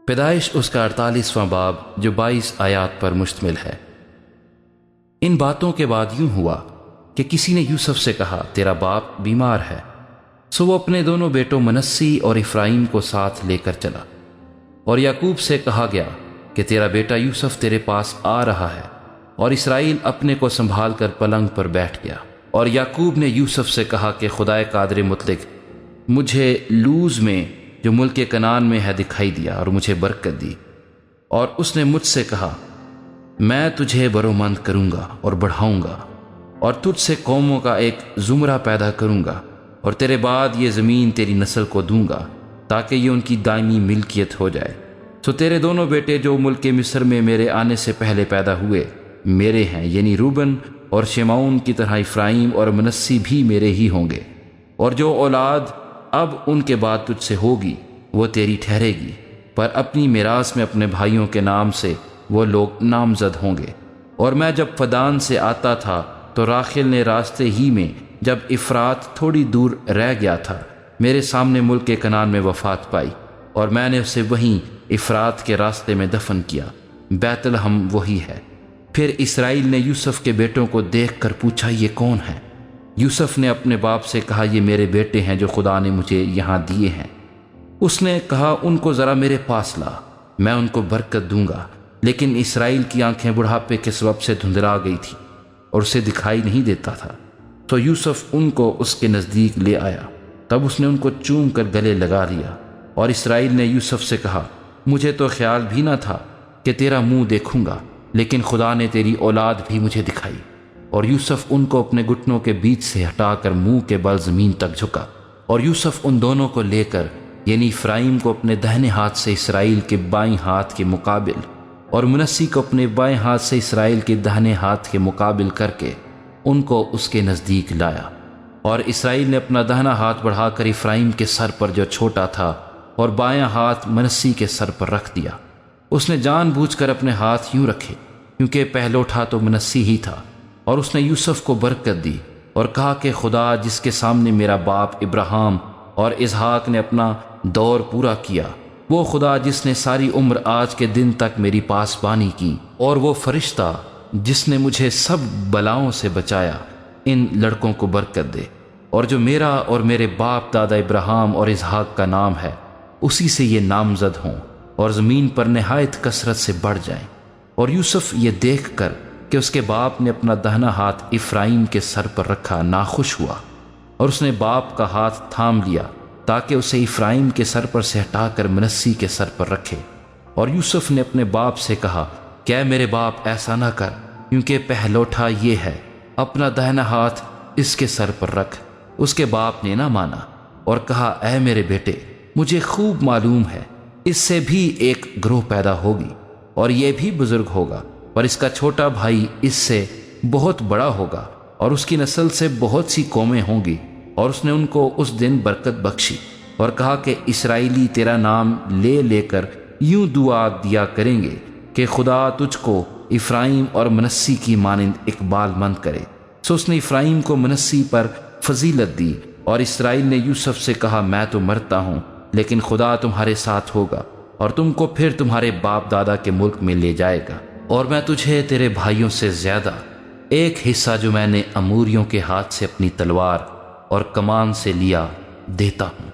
پیدائش اس کا 48واں باب جو 22 آیات پر مشتمل ہے۔ ان باتوں کے بعد یوں ہوا کہ کسی نے یوسف سے کہا تیرا باپ بیمار ہے، سو وہ اپنے دونوں بیٹوں منسی اور افرایم کو ساتھ لے کر چلا۔ اور یعقوب سے کہا گیا کہ تیرا بیٹا یوسف تیرے پاس آ رہا ہے، اور اسرائیل اپنے کو سنبھال کر پلنگ پر بیٹھ گیا۔ اور یعقوب نے یوسف سے کہا کہ خدائے قادر مطلق مجھے لوز میں جو ملک کنعان میں ہے دکھائی دیا اور مجھے برکت دی، اور اس نے مجھ سے کہا میں تجھے برومند کروں گا اور بڑھاؤں گا، اور تجھ سے قوموں کا ایک زمرہ پیدا کروں گا، اور تیرے بعد یہ زمین تیری نسل کو دوں گا تاکہ یہ ان کی دائمی ملکیت ہو جائے۔ تو تیرے دونوں بیٹے جو ملک مصر میں میرے آنے سے پہلے پیدا ہوئے میرے ہیں، یعنی روبن اور شمعون کی طرح افرایم اور منسی بھی میرے ہی ہوں گے، اور جو اولاد اب ان کے بعد تجھ سے ہوگی وہ تیری ٹھہرے گی، پر اپنی میراث میں اپنے بھائیوں کے نام سے وہ لوگ نامزد ہوں گے۔ اور میں جب فدان سے آتا تھا تو راخل نے راستے ہی میں جب افرات تھوڑی دور رہ گیا تھا میرے سامنے ملک کنعان میں وفات پائی، اور میں نے اسے وہیں افرات کے راستے میں دفن کیا، بیت لحم وہی ہے۔ پھر اسرائیل نے یوسف کے بیٹوں کو دیکھ کر پوچھا یہ کون ہیں؟ یوسف نے اپنے باپ سے کہا یہ میرے بیٹے ہیں جو خدا نے مجھے یہاں دیے ہیں۔ اس نے کہا ان کو ذرا میرے پاس لا، میں ان کو برکت دوں گا۔ لیکن اسرائیل کی آنکھیں بڑھاپے کے سبب سے دھندلا گئی تھی اور اسے دکھائی نہیں دیتا تھا، تو یوسف ان کو اس کے نزدیک لے آیا۔ تب اس نے ان کو چوم کر گلے لگا لیا، اور اسرائیل نے یوسف سے کہا مجھے تو خیال بھی نہ تھا کہ تیرا منہ دیکھوں گا، لیکن خدا نے تیری اولاد بھی مجھے دکھائی۔ اور یوسف ان کو اپنے گھٹنوں کے بیچ سے ہٹا کر منہ کے بل زمین تک جھکا، اور یوسف ان دونوں کو لے کر یعنی افرایم کو اپنے دہنے ہاتھ سے اسرائیل کے بائیں ہاتھ کے مقابل، اور منسی کو اپنے بائیں ہاتھ سے اسرائیل کے دہنے ہاتھ کے مقابل کر کے ان کو اس کے نزدیک لایا۔ اور اسرائیل نے اپنا دہنا ہاتھ بڑھا کر افرایم کے سر پر جو چھوٹا تھا اور بائیں ہاتھ منسی کے سر پر رکھ دیا۔ اس نے جان بوجھ کر اپنے ہاتھ یوں رکھے کیونکہ پہلوٹا تو منسی ہی تھا، اور اس نے یوسف کو برکت دی اور کہا کہ خدا جس کے سامنے میرا باپ ابراہیم اور اسحاق نے اپنا دور پورا کیا، وہ خدا جس نے ساری عمر آج کے دن تک میری پاسبانی کی، اور وہ فرشتہ جس نے مجھے سب بلاؤں سے بچایا، ان لڑکوں کو برکت دے، اور جو میرا اور میرے باپ دادا ابراہیم اور اسحاق کا نام ہے اسی سے یہ نامزد ہوں اور زمین پر نہایت کثرت سے بڑھ جائیں۔ اور یوسف یہ دیکھ کر کہ اس کے باپ نے اپنا دہنا ہاتھ افرایم کے سر پر رکھا ناخوش ہوا، اور اس نے باپ کا ہاتھ تھام لیا تاکہ اسے افرایم کے سر پر سے ہٹا کر منسی کے سر پر رکھے۔ اور یوسف نے اپنے باپ سے کہا کہ اے میرے باپ ایسا نہ کر، کیونکہ پہلوٹا یہ ہے، اپنا دہنا ہاتھ اس کے سر پر رکھ۔ اس کے باپ نے نہ مانا اور کہا اے میرے بیٹے مجھے خوب معلوم ہے اس سے بھی ایک گروہ پیدا ہوگی اور یہ بھی بزرگ ہوگا، پر اس کا چھوٹا بھائی اس سے بہت بڑا ہوگا، اور اس کی نسل سے بہت سی قومیں ہوں گی۔ اور اس نے ان کو اس دن برکت بخشی اور کہا کہ اسرائیلی تیرا نام لے لے کر یوں دعا دیا کریں گے کہ خدا تجھ کو افرایم اور منسی کی مانند اقبال مند کرے۔ سو اس نے افرایم کو منسی پر فضیلت دی، اور اسرائیل نے یوسف سے کہا میں تو مرتا ہوں لیکن خدا تمہارے ساتھ ہوگا اور تم کو پھر تمہارے باپ دادا کے ملک میں لے جائے گا، اور میں تجھے تیرے بھائیوں سے زیادہ ایک حصہ جو میں نے اموریوں کے ہاتھ سے اپنی تلوار اور کمان سے لیا دیتا ہوں۔